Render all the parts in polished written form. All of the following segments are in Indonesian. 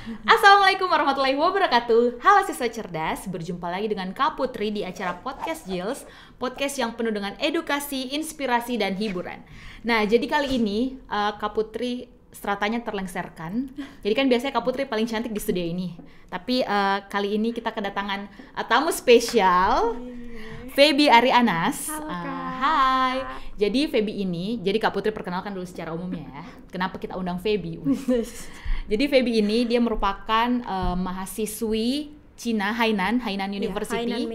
Assalamualaikum warahmatullahi wabarakatuh. Halo siswa cerdas, berjumpa lagi dengan Kak Putri di acara Podcast Jils, podcast yang penuh dengan edukasi, inspirasi, dan hiburan. Nah, jadi kali ini Kak Putri stratanya terlengserkan. Jadi kan biasanya Kak Putri paling cantik di studio ini. Tapi kali ini kita kedatangan tamu spesial, Feby Arianas. Halo Kak. Hai. Jadi Feby ini, jadi Kak Putri perkenalkan dulu secara umumnya ya. Kenapa kita undang Feby? Jadi Feby ini dia merupakan mahasiswi Cina, Hainan University,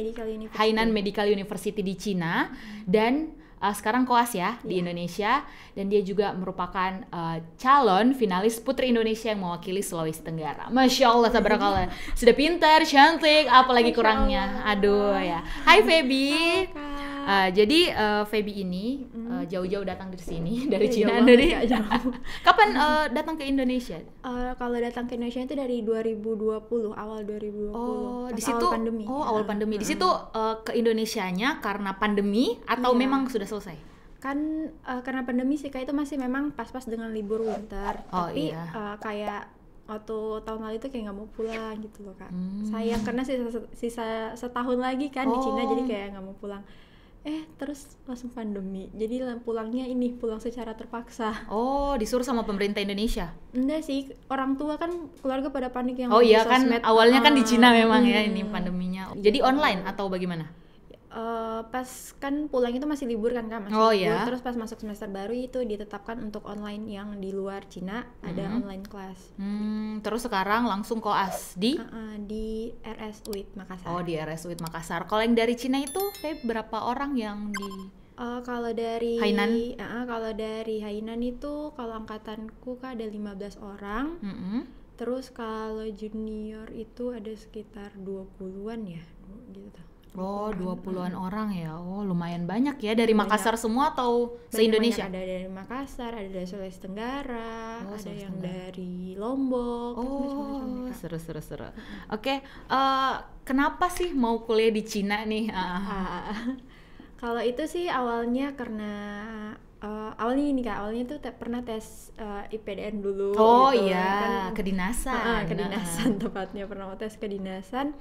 Hainan Medical University di Cina, dan sekarang koas ya di Indonesia, dan dia juga merupakan calon finalis Putri Indonesia yang mewakili Sulawesi Tenggara. Masya Allah, tabarakallah, sudah pintar, cantik, apalagi kurangnya. Aduh ya. Hai Feby. Jadi Feby ini jauh-jauh datang dari sini, dari Cina. Kapan datang ke Indonesia? Kalau datang ke Indonesia itu dari 2020, awal 2020. Oh, di situ awal pandemi. Awal pandemi. Di situ ke Indonesianya karena pandemi atau memang sudah selesai? Kan karena pandemi sih, kayak itu masih memang pas-pas dengan libur winter. Tapi kayak waktu tahun lalu itu kayak nggak mau pulang gitu loh Kak. Sayang karena sisa setahun lagi kan di Cina, jadi kayak nggak mau pulang. Terus langsung pandemi, jadi pulang secara terpaksa. Oh, disuruh sama pemerintah Indonesia? Enggak sih, orang tua kan keluarga pada panik yang iya kan, awalnya kan di Cina memang ya ini pandeminya. Jadi online atau bagaimana? Pas kan pulang itu masih libur kan Kak, libur. Terus pas masuk semester baru itu ditetapkan untuk online yang di luar Cina, ada online kelas. Terus sekarang langsung koas di RS UIT Makassar. Oh, di RS UIT Makassar. Kalau yang dari Cina itu berapa orang yang di kalau dari Hainan? Kalau dari Hainan itu, kalau angkatanku Kak ada 15 orang. Terus kalau junior itu ada sekitar 20-an ya, gitu. Oh, 20-an orang ya. Oh, lumayan banyak ya. Dari Makassar semua atau se-Indonesia? Ada dari Makassar, ada dari Sulawesi Tenggara, ada yang dari Lombok. Oh, seru. Oke, kenapa sih mau kuliah di Cina nih? Kalau itu sih awalnya karena awalnya ini Kak, awalnya tuh pernah tes IPDN dulu. Oh gitu. Kan, kedinasan. Kedinasan tepatnya, pernah tes kedinasan.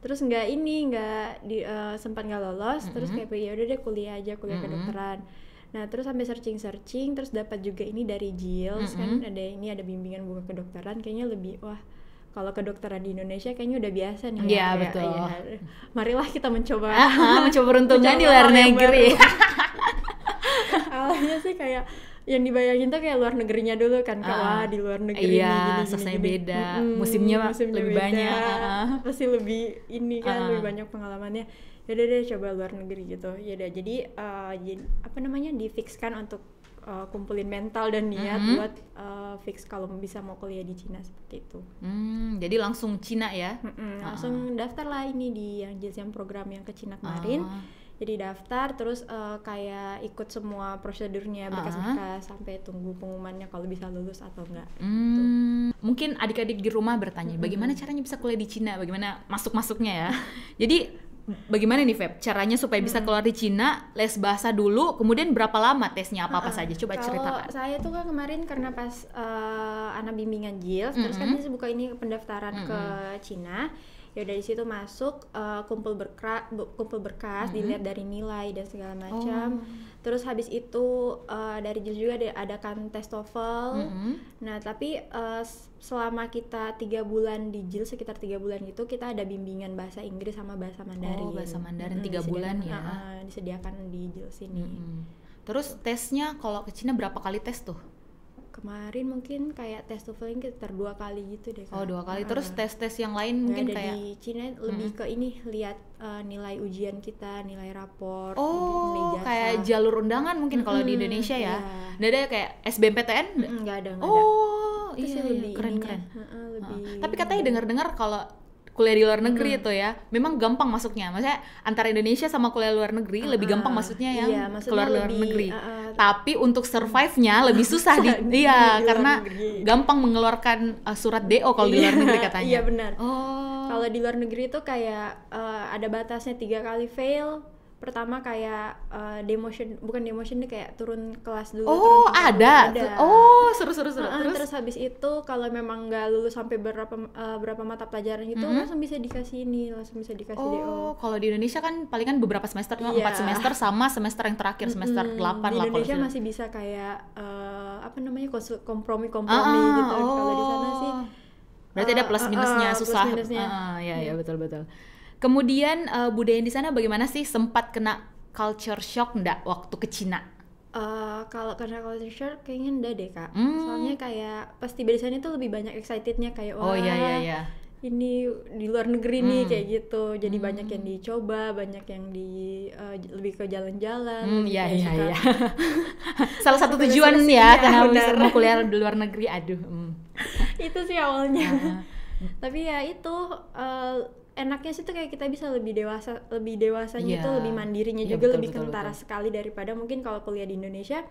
Terus sempat nggak lolos. Terus kayak ya udah deh kuliah kedokteran. Nah terus sampai searching terus dapat juga ini dari Jils kan, ada bimbingan buka kedokteran, kayaknya lebih kalau kedokteran di Indonesia kayaknya udah biasa nih. Iya betul. Marilah kita mencoba peruntungan di luar negeri. Awalnya sih kayak yang dibayangin tuh kayak luar negerinya dulu kan, wah di luar negeri selesai beda, musimnya lebih beda, banyak, pasti lebih ini kan, lebih banyak pengalamannya. Yaudah deh coba luar negeri gitu. Yaudah jadi difikskan untuk kumpulin mental dan niat buat fix kalau bisa mau kuliah di Cina seperti itu. Jadi langsung Cina ya? Langsung daftar lah ini di yang program yang ke Cina kemarin. Jadi daftar, terus kayak ikut semua prosedurnya, berkas-berkas, sampai tunggu pengumumannya kalau bisa lulus atau enggak. Gitu. Mungkin adik-adik di rumah bertanya, bagaimana caranya bisa kuliah di Cina? Bagaimana masuknya ya? Jadi bagaimana nih Feb, caranya supaya bisa keluar di Cina? Les bahasa dulu, kemudian berapa lama tesnya, apa saja? Coba ceritakan. Kalau saya tuh kan kemarin karena pas anak bimbingan Jils, terus kan dia buka ini pendaftaran ke Cina. Ya dari situ masuk, kumpul berkas, dilihat dari nilai dan segala macam. Terus habis itu dari Jils juga ada kan tes TOEFL. Nah tapi selama kita 3 bulan di Jils, sekitar 3 bulan gitu, kita ada bimbingan bahasa Inggris sama bahasa Mandarin. Bahasa Mandarin 3 bulan ya? Disediakan di Jils ini. Terus tesnya kalau ke Cina berapa kali tes tuh? Kemarin mungkin kayak tes TOEFL sekitar 2 kali gitu deh Kak. 2 kali. Terus tes-tes yang lain mungkin kayak di Cina lebih ke ini, lihat nilai ujian kita, nilai rapor, nilai jasa. Kayak jalur undangan mungkin kalau di Indonesia ya. Nggak ada kayak SBMPTN? Nggak ada. Itu sih lebih keren. Lebih tapi katanya dengar-dengar kalau kuliah di luar negeri itu ya, memang gampang masuknya. Maksudnya antara Indonesia sama kuliah luar negeri lebih gampang masuknya yang keluar luar negeri. Tapi untuk survive-nya lebih susah karena gampang mengeluarkan surat DO kalau di luar negeri katanya. Iya benar. Kalau di luar negeri itu kayak ada batasnya 3 kali fail, pertama kayak bukan demotion deh, kayak turun kelas dulu. Oh, turun ada. dulu, Oh, seru. Terus habis itu kalau memang nggak lulus sampai berapa mata pelajaran itu langsung bisa dikasih DO. Oh, kalau di Indonesia kan palingan beberapa semester, cuma 4 semester sama semester yang terakhir, semester 8 di lah. Indonesia masih bisa kayak kompromi gitu. Kalau di sana sih berarti ada plus minusnya, susah. Plus minusnya. Ya betul. Kemudian budaya di sana bagaimana sih? Sempat kena culture shock nggak waktu ke Cina? Kalau karena culture shock kayaknya enggak deh Kak. Soalnya kayak pas tiba di sana itu lebih banyak excitednya, kayak wah iya. Ini di luar negeri nih kayak gitu. Jadi banyak yang dicoba, banyak yang lebih ke jalan-jalan. Iya. Salah satu tujuan ya karena mau kuliah di luar negeri. Itu sih awalnya. Tapi ya itu enaknya sih tuh kayak kita bisa lebih dewasanya tuh lebih mandirinya juga, lebih kentara sekali daripada mungkin kalau kuliah di Indonesia.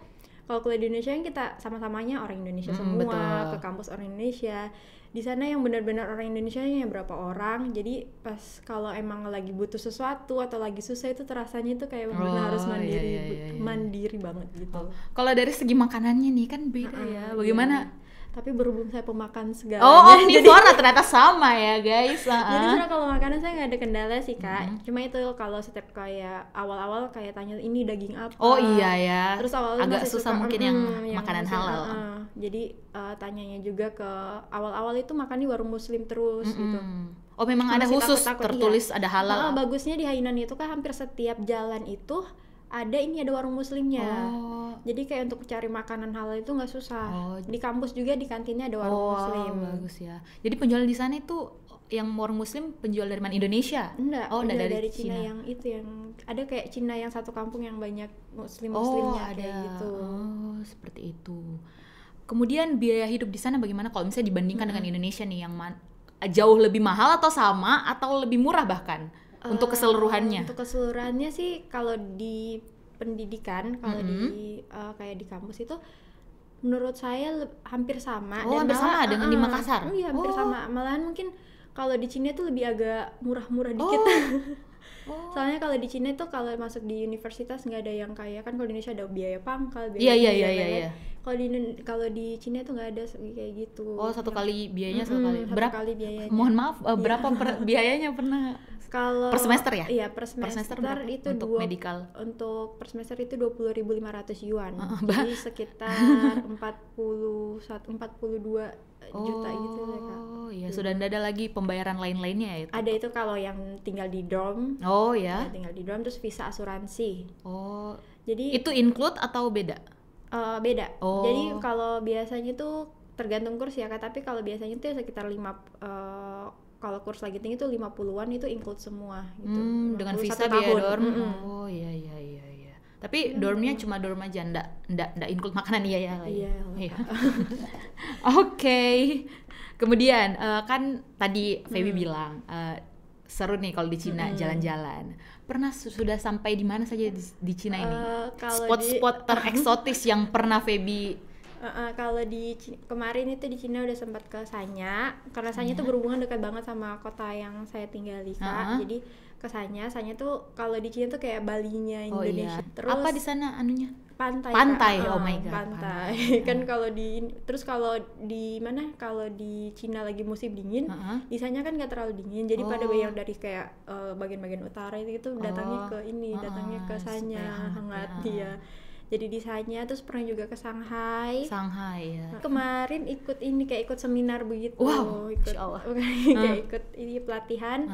Kalau kuliah di Indonesia kan kita sama-samanya orang Indonesia semua, ke kampus orang Indonesia. Di sana yang benar-benar orang Indonesia hanya berapa orang. Jadi pas kalau emang lagi butuh sesuatu atau lagi susah itu terasanya itu kayak benar harus mandiri, mandiri banget gitu. Kalau dari segi makanannya nih kan beda ya. Bagaimana? Tapi berhubung saya pemakan segalanya. Omnivora ternyata sama ya guys. Jadi sebenarnya kalau makanan saya nggak ada kendala sih Kak. Cuma itu kalau setiap kayak awal-awal kayak tanya ini daging apa. Oh iya ya. Terus awalnya agak susah mungkin yang makanan halal. Jadi tanyanya juga ke awal-awal itu makan di warung muslim terus gitu. Oh memang ada khusus tertulis ada halal. Bagusnya di Hainan itu kan hampir setiap jalan itu ada warung muslimnya. Jadi kayak untuk cari makanan halal itu nggak susah. Di kampus juga di kantinnya ada warung muslim. Bagus ya. Jadi penjual di sana itu yang warung muslim penjual dari mana? Indonesia? Enggak, dari Cina. Yang itu yang ada kayak Cina yang satu kampung yang banyak muslimnya kayak gitu. Seperti itu. Kemudian biaya hidup di sana bagaimana kalau misalnya dibandingkan dengan Indonesia nih, yang jauh lebih mahal atau sama atau lebih murah bahkan? Untuk keseluruhannya? Untuk keseluruhannya sih kalau di pendidikan, kalau di kayak di kampus itu menurut saya hampir sama. Hampir sama dengan di Makassar? Iya hampir sama, malahan mungkin kalau di Cina tuh lebih agak murah-murah dikit. Soalnya kalau di Cina tuh kalau masuk di universitas nggak ada yang kayak kan kalau di Indonesia ada biaya pangkal, Iya. Kalau di Cina tuh nggak ada kayak gitu. Satu kali biayanya satu kali. Berapa kali biayanya? Mohon maaf, berapa biayanya pernah? Kalau per semester ya? Iya, per semester itu untuk medical. Untuk per semester itu 20.500 yuan. Jadi sekitar 42 juta gitu ya Kak. Oh iya, sudah ada lagi pembayaran lain-lainnya ya itu? Ada itu kalau yang tinggal di dorm. Oh ya. Tinggal di dorm terus visa asuransi. Jadi itu include atau beda? Beda. Jadi kalau biasanya tuh tergantung kurs ya Kak, tapi kalau biasanya tuh sekitar kalau kurs lagi tinggi tuh 50-an itu include semua gitu. Dengan visa biaya dorm. Oh iya. Tapi dormnya cuma dorm aja, ndak include makanan ya. Iya. Oke. Kemudian kan tadi Feby bilang seru nih kalau di Cina jalan-jalan. Pernah sudah sampai di mana saja di Cina ini? Spot-spot tereksotis yang pernah Feby. Kalau kemarin itu di Cina udah sempat ke Sanya, karena Sanya tuh berhubungan dekat banget sama kota yang saya tinggali Kak. Jadi ke Sanya tuh kalau di Cina tuh kayak Balinya Indonesia. Terus apa di sana anunya? Pantai. Oh my god. Pantai. Kan kalau kalau di Cina lagi musim dingin, di Sanya kan nggak terlalu dingin. Jadi pada yang dari kayak bagian-bagian utara itu datangnya ke Sanya, hangat dia. Jadi di Sanya, terus pernah juga ke Shanghai ya. Kemarin ikut seminar begitu. Wow, ikut ini pelatihan.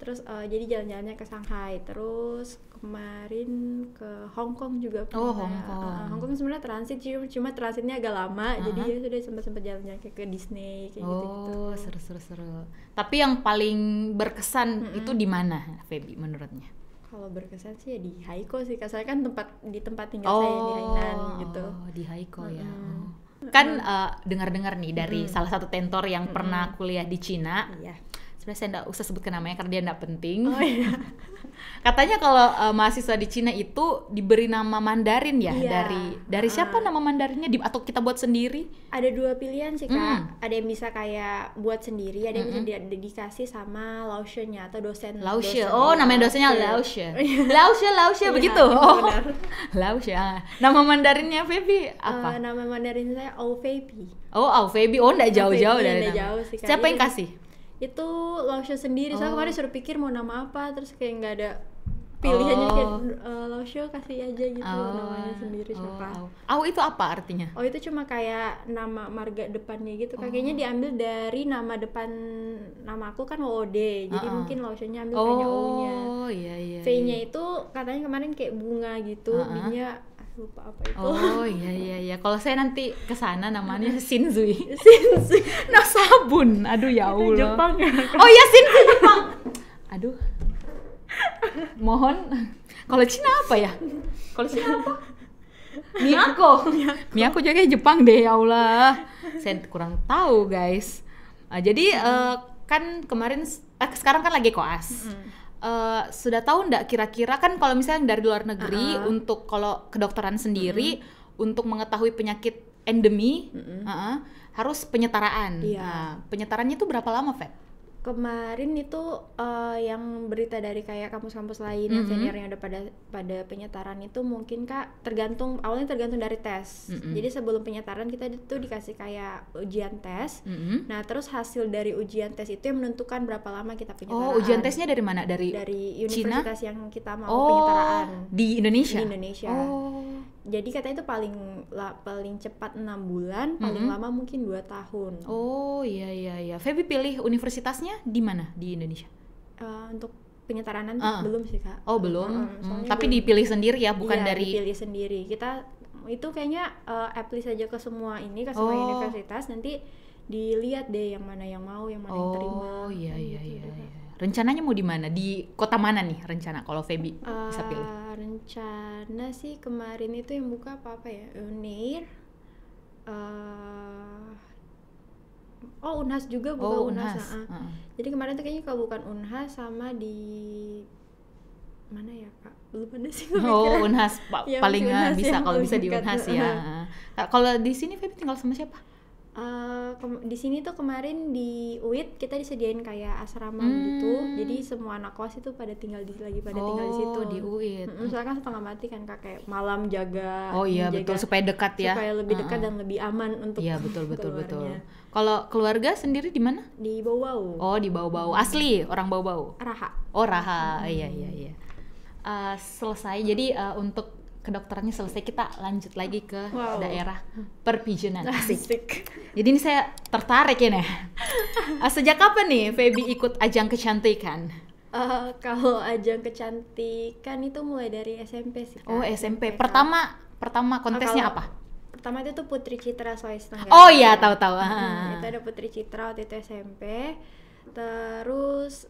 Terus jadi jalan-jalannya ke Shanghai. Terus kemarin ke Hong Kong juga pernah. Hong Kong sebenarnya transit, cuma transitnya agak lama. Jadi ya sudah sempat jalan-jalan ke Disney kayak gitu. Seru. Tapi yang paling berkesan itu di mana, Feby menurutnya? Kalau berkesan sih ya di Haikou sih, saya kan tempat tinggal saya di Hainan gitu. Di Haikou ya. Kan dengar-dengar nih dari salah satu tentor yang pernah kuliah di Cina. sebenarnya saya nggak usah sebutkan namanya karena dia nggak penting. Oh iya. Katanya kalau mahasiswa di Cina itu diberi nama Mandarin ya, Iya. dari siapa nama Mandarinnya atau kita buat sendiri? Ada 2 pilihan sih Kak. Ada yang bisa kayak buat sendiri, ada yang bisa dikasih sama laoshenya atau dosen. Laoshi. dosen. Oh, namanya dosennya Laoshi. Laoshi begitu. Oh. benar. Laoshi. Nama Mandarinnya Feby apa? Nama Mandarin saya Au Feibi. Oh, Feby. Oh, enggak jauh-jauh dari Nggak nama. jauh sih, Kak. Siapa yang Jadi- kasih? Itu Laoshe sendiri. Soalnya kemarin suruh pikir mau nama apa, terus kayak nggak ada pilihannya, kayak Laoshe kasih aja gitu namanya sendiri siapa. Au itu apa artinya? Oh itu cuma kayak nama marga depannya gitu. Kayaknya diambil dari nama depan nama aku kan OOD. Jadi mungkin Laoshe-nya ambil kayaknya O-nya. Oh, iya. V-nya itu katanya kemarin kayak bunga gitu. B-nya lupa apa itu. Oh, iya. Kalau saya nanti ke sana namanya Shinzui. Shinzui. Nah, sabun. Aduh ya Allah. Jepang ya. Oh iya, Shinzui Jepang. Aduh. Mohon. Kalau Cina apa ya? Kalau Cina apa? Miyako juga Jepang deh, ya Allah. Saya kurang tahu, guys. Jadi kan kemarin sekarang kan lagi koas. Sudah tahu nggak kira-kira kan kalau misalnya dari luar negeri untuk kalau kedokteran sendiri untuk mengetahui penyakit endemi harus penyetaraan. Iya. Nah, penyetarannya itu berapa lama, Feb? Kemarin itu yang berita dari kayak kampus-kampus lain yang senior yang udah pada penyetaran itu mungkin Kak awalnya tergantung dari tes. Jadi sebelum penyetaran kita itu dikasih kayak ujian tes. Nah, terus hasil dari ujian tes itu yang menentukan berapa lama kita penyetaran. Oh, ujian tesnya dari mana? Dari Cina? universitas yang kita mau penyetaraan. Di Indonesia? Di Indonesia. Oh. Jadi katanya itu paling cepat 6 bulan, paling lama mungkin 2 tahun. Oh, iya. Feby pilih universitasnya di mana di Indonesia? Untuk penyetaran nanti belum sih Kak. Oh, belum. Soalnya Tapi dipilih sendiri ya, bukan iya, dari dipilih sendiri. Kita itu kayaknya apply saja ke semua universitas, nanti dilihat deh yang mana yang mau, yang mana yang terima. Oh, iya. Rencananya mau di mana? Di kota mana nih rencana kalau Feby bisa pilih? Rencana sih kemarin itu yang buka apa ya? Unair. Unhas juga buka Unhas. Jadi kemarin tuh kayaknya kalau bukan Unhas sama di mana ya Kak? Belum ada sih. Oh, Unhas Ya, paling Unhas bisa yang kalau bisa di dekat. Unhas ya. Kalau di sini Feby tinggal sama siapa? Di sini tuh kemarin di UIT kita disediain kayak asrama gitu, jadi semua anak kos itu tinggal di situ di UIT. Soalnya kan setengah mati kan Kak, kayak malam jaga. Oh iya betul, supaya dekat ya. Supaya lebih dekat dan lebih aman untuk. Iya betul. keluarnya. Kalau keluarga sendiri di mana? Di Bau-Bau. Oh di Bau-Bau, asli orang Bau-Bau. Raha. Oh Raha, iya. Selesai. Jadi untuk kedokterannya selesai, kita lanjut lagi ke daerah perpijunan. Asik. Jadi ini saya tertarik ini. Sejak kapan nih Feby ikut ajang kecantikan? Kalau ajang kecantikan itu mulai dari SMP sih Kak. Oh SMP. Kak. Pertama kontesnya apa? Pertama itu tuh Putri Citra Sulawesi Tenggara. Oh iya, tahu. Itu ada Putri Citra waktu itu SMP. Terus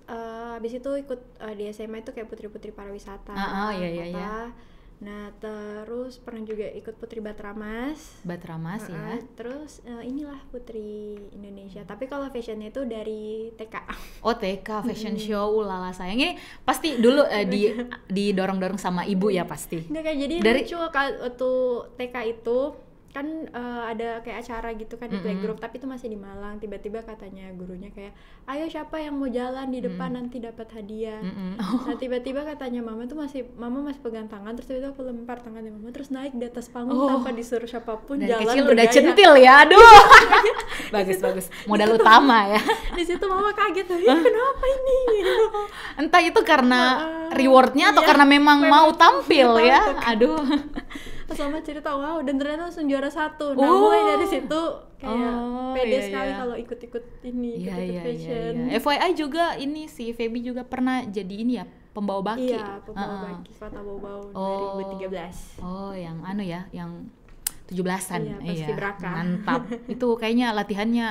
habis itu ikut di SMA itu kayak putri-putri pariwisata. Iya. Nah, terus pernah juga ikut Putri Batramas. Ya. Terus inilah Putri Indonesia. Tapi kalau fashionnya itu dari TK. Oh TK fashion show, ulala sayang. Ini pasti dulu didorong-dorong sama ibu ya pasti. Nggak, kayak jadi lucu waktu TK itu kan ada kayak acara gitu kan di playgroup, tapi itu masih di Malang. Tiba-tiba katanya gurunya kayak, ayo siapa yang mau jalan di depan nanti dapat hadiah. Nah tiba-tiba katanya mama masih pegang tangan, terus tiba-tiba aku lempar tangannya mama, terus naik di atas panggung tanpa disuruh siapapun. Dari jalan kecil bergaya. udah centil ya, aduh. bagus modal utama ya. Di situ mama kaget, kenapa ini? Entah itu karena rewardnya atau karena memang mau tampil ya, aduh. Pas mama cerita, wow, dan ternyata langsung juara 1. Nah mulai dari situ kayak pede sekali kalau ikut-ikut ini, ikut fashion. FYI juga ini si Feby juga pernah jadi ini ya, pembawa baki. Iya, pembawa baki Kota Bau-Bau 2013. Oh, yang yang 17-an. Iya, paski braka. Mantap. Itu kayaknya latihannya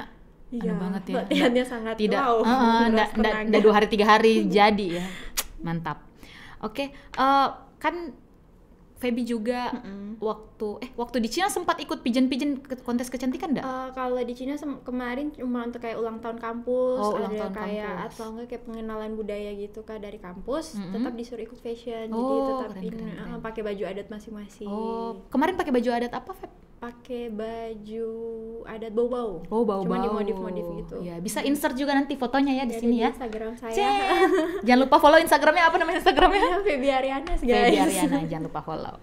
banget ya. Latihannya sangat tidak, wow. Nggak 2 hari 3 hari jadi ya. Mantap. Oke, kan Feby juga waktu di Cina sempat ikut pigeon kontes kecantikan enggak? Kalau di Cina kemarin cuma untuk kayak ulang tahun kampus, ulang ada tahun kayak kampus. atau enggak kayak pengenalan budaya gitu Kak dari kampus, tetap disuruh ikut fashion. Jadi Oh, tetap keren. pakai baju adat masing-masing. Oh, kemarin pakai baju adat apa, Feb? Pakai baju adat bau-bau. Oh, bau-bau. Cuma dimodif-modif gitu. Ya, bisa insert juga nanti fotonya ya di sini ya. Instagram saya. Jangan lupa follow Instagramnya, apa namanya Instagramnya? Feby Arianas guys. Feby Ariana, jangan lupa follow.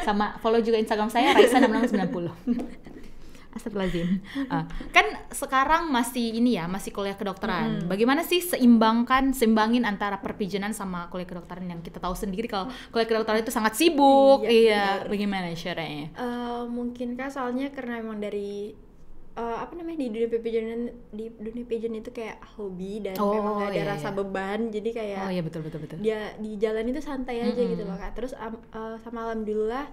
Sama follow juga Instagram saya Raisa6690. Astagfirullahaladzim. Kan sekarang masih masih kuliah kedokteran. Bagaimana sih seimbangin antara perpijenan sama kuliah kedokteran yang kita tahu sendiri kalau kuliah kedokteran itu sangat sibuk. Iya. Bagaimana caranya? Mungkin Kak soalnya karena emang dari di dunia pigeon itu kayak hobi dan memang gak ada rasa beban, jadi kayak betul. dia di jalan itu santai aja gitu loh Kak. Terus sama alhamdulillah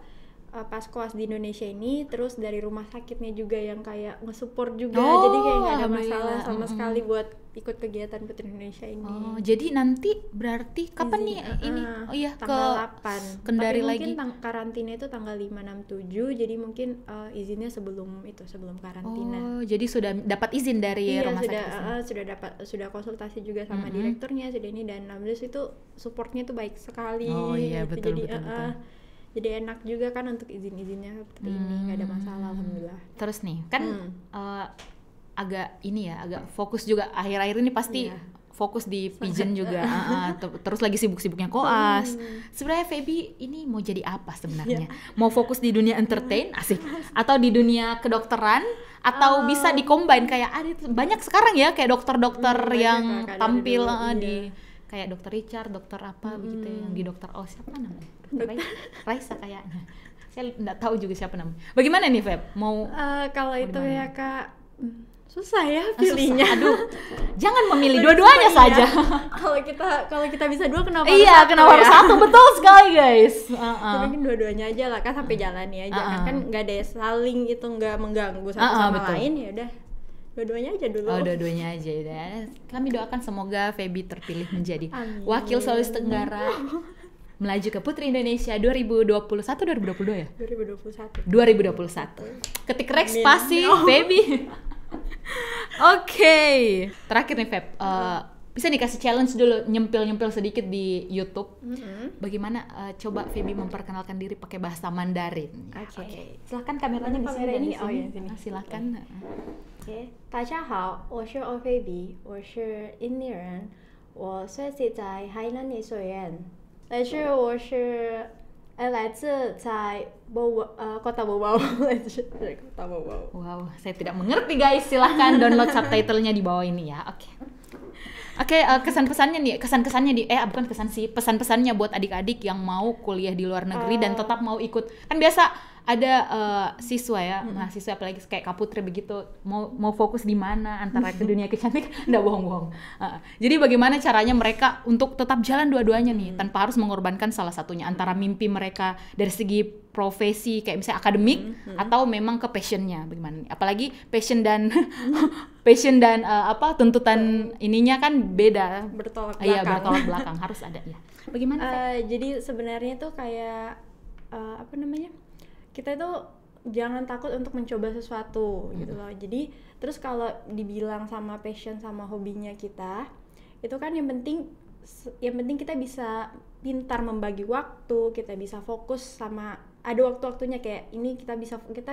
pas koas di Indonesia ini, terus dari rumah sakitnya juga yang kayak nge-support juga, jadi kayak nggak ada masalah sama sekali buat ikut kegiatan Putri Indonesia ini. Jadi nanti berarti kapan nih ini? Tanggal 8. Kendari tapi lagi. Mungkin karantina itu tanggal 5, 6, 7, jadi mungkin izinnya sebelum karantina. Jadi sudah dapat izin dari rumah sakit? Sudah konsultasi juga sama direkturnya sudah ini, dan alhamdulillah itu supportnya tuh baik sekali. Betul. Jadi enak juga kan untuk izin-izinnya seperti ini, nggak ada masalah alhamdulillah. Terus nih kan agak fokus juga akhir-akhir ini pasti fokus di pigeon juga. Terus lagi sibuk-sibuknya koas. Sebenarnya Feby ini mau jadi apa sebenarnya? Mau fokus di dunia entertain asik atau di dunia kedokteran, atau bisa di-combine kayak ada banyak sekarang ya kayak dokter-dokter yang tampil di kayak dokter Richard, dokter apa begitu yang di dokter siapa namanya? Raisa kayaknya. Saya nggak tahu juga siapa namanya. Bagaimana nih Feb? Mau kalau itu ya Kak, susah ya pilihnya. Susah. Aduh, jangan memilih dua-duanya saja. Kalau kita bisa dua, kenapa harus satu? Betul sekali guys. Mungkin dua-duanya aja lah Kak, sampai jalani aja. Kan nggak ada saling itu, nggak mengganggu satu sama lain, ya udah. Dua-duanya aja dulu. Dua-duanya aja ya. Kami doakan semoga Feby terpilih menjadi wakil Sulawesi Tenggara melaju ke Putri Indonesia 2021 2022 ya? 2021. Ketik Rex spasi Feby. Oke. Terakhir nih Feb, bisa dikasih challenge dulu, nyempil sedikit di YouTube. Bagaimana coba Feby memperkenalkan diri pakai bahasa Mandarin. Oke. Silakan kameranya di sini dan di sini. Silakan. 大家好，我是欧菲比，我是印尼人，我学习在海南理学院，但是我是来自在kota Bau-Bau. Kota Bau-Bau. Wow, saya tidak mengerti guys. Silahkan download subtitlenya di bawah ini ya. Oke, pesan-pesannya buat adik-adik yang mau kuliah di luar negeri dan tetap mau ikut. Kan biasa ada siswa ya, mahasiswa apalagi kayak Kak Putri begitu, mau fokus di mana antara ke dunia kecantikan, enggak bohong. Jadi bagaimana caranya mereka untuk tetap jalan dua-duanya nih, tanpa harus mengorbankan salah satunya, antara mimpi mereka dari segi profesi kayak misalnya akademik atau memang ke passionnya bagaimana nih? Apalagi passion dan tuntutan ininya kan beda, bertolak belakang harus ada ya. Bagaimana? Jadi sebenarnya tuh kayak kita itu jangan takut untuk mencoba sesuatu gitu loh. Jadi terus kalau dibilang sama passion sama hobinya kita, itu kan yang penting kita bisa pintar membagi waktu, kita bisa fokus sama ada waktu-waktunya, kayak ini kita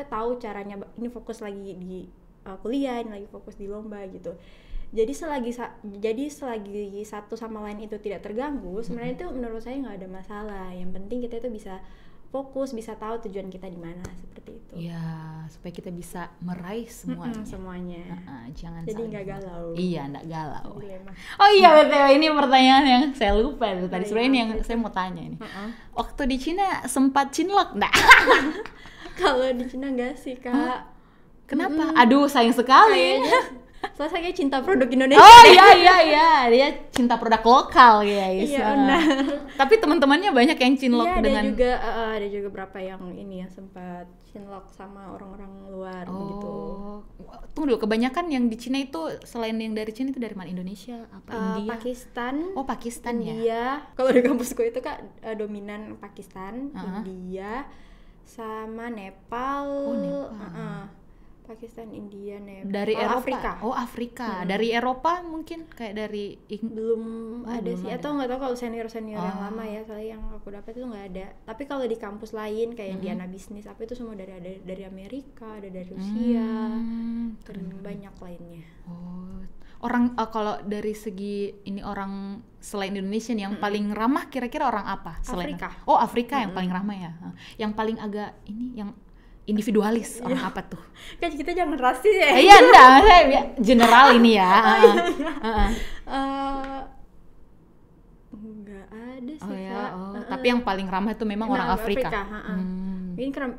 tahu caranya, ini fokus lagi di kuliah, ini lagi fokus di lomba gitu. Jadi selagi satu sama lain itu tidak terganggu, sebenarnya itu menurut saya nggak ada masalah. Yang penting kita itu bisa fokus, bisa tahu tujuan kita di mana, seperti itu. Ya, supaya kita bisa meraih semuanya. Jangan jadi nggak galau. Iya, nggak galau. Dilema. Oh iya, betul. Ini pertanyaan yang saya lupa tadi. Sebenarnya ini yang saya mau tanya ini. Waktu di Cina sempat cinlok nggak? Kalau di Cina nggak sih Kak. Kenapa? Aduh, sayang sekali. Soalnya saya kayak cinta produk Indonesia. Oh iya, dia cinta produk lokal guys. Iya benar. Tapi teman-temannya banyak yang cinlok Iya, dengan. ada juga berapa yang ini yang sempat cinlok sama orang-orang luar gitu. Tunggu dulu, kebanyakan yang di Cina itu selain yang dari Cina itu dari mana? Indonesia apa India? Pakistan. Oh Pakistan ya. India. Kalau di kampusku itu Kak dominan Pakistan, India sama Nepal. Oh Nepal. Pakistan, India, Nepal. Dari Eropa. Afrika. Oh Afrika. Dari Eropa mungkin kayak dari belum ada belum sih ada. Atau nggak tahu kalau senior yang lama ya, soalnya yang aku dapat itu nggak ada. Tapi kalau di kampus lain kayak di Diana Bisnis apa itu semua ada dari Amerika, ada dari Rusia, dan banyak lainnya. Orang kalau dari segi ini orang selain Indonesia nih, yang paling ramah kira-kira orang apa selain Afrika. Oh Afrika yang paling ramah ya. Yang paling agak ini yang individualis orang apa tuh? Kan kita jangan rasis ya. Iya enggak, saya general ini ya. Enggak ada sih. Oh ya, tapi yang paling ramah itu memang orang Afrika. Mungkin karena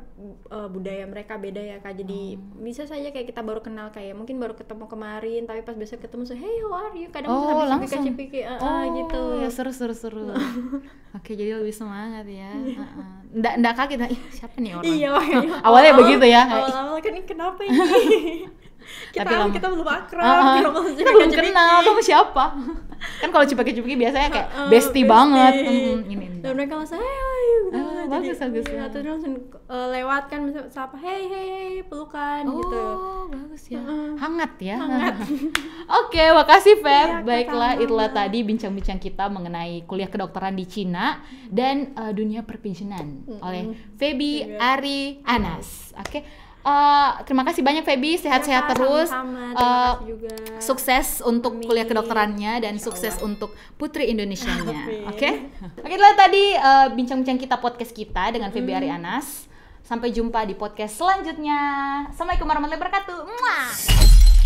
budaya mereka beda ya Kak, jadi bisa saja kayak kita baru kenal, kayak mungkin baru ketemu kemarin, tapi pas besok ketemu hey how are you, kadang langsung cipiki gitu ya. Seru. Oke, jadi lebih semangat ya. Nggak kaget, siapa nih orang? Iya, awalnya begitu ya. Awal kan kenapa ini? kita belum akrab, kita belum kenal, kamu siapa? Kan kalau cipaki-cipaki biasanya kayak bestie banget. Ini. Dan mereka langsung bagus. Ya, terus langsung lewat kan sapa hey pelukan gitu. Bagus ya. Hangat ya. Oke, makasih Feb. Baiklah, itulah tadi bincang-bincang kita mengenai kuliah kedokteran di Cina dan dunia perpensiunan oleh Feby Ari Anas. Oke. Terima kasih banyak Feby, sehat-sehat terus. Sama-sama. Terima kasih juga. Sukses untuk kuliah kedokterannya dan sukses untuk Putri Indonesianya. Oke, itulah tadi bincang-bincang kita, podcast kita dengan Feby Ari Anas. Sampai jumpa di podcast selanjutnya. Assalamualaikum warahmatullahi wabarakatuh. Mwah!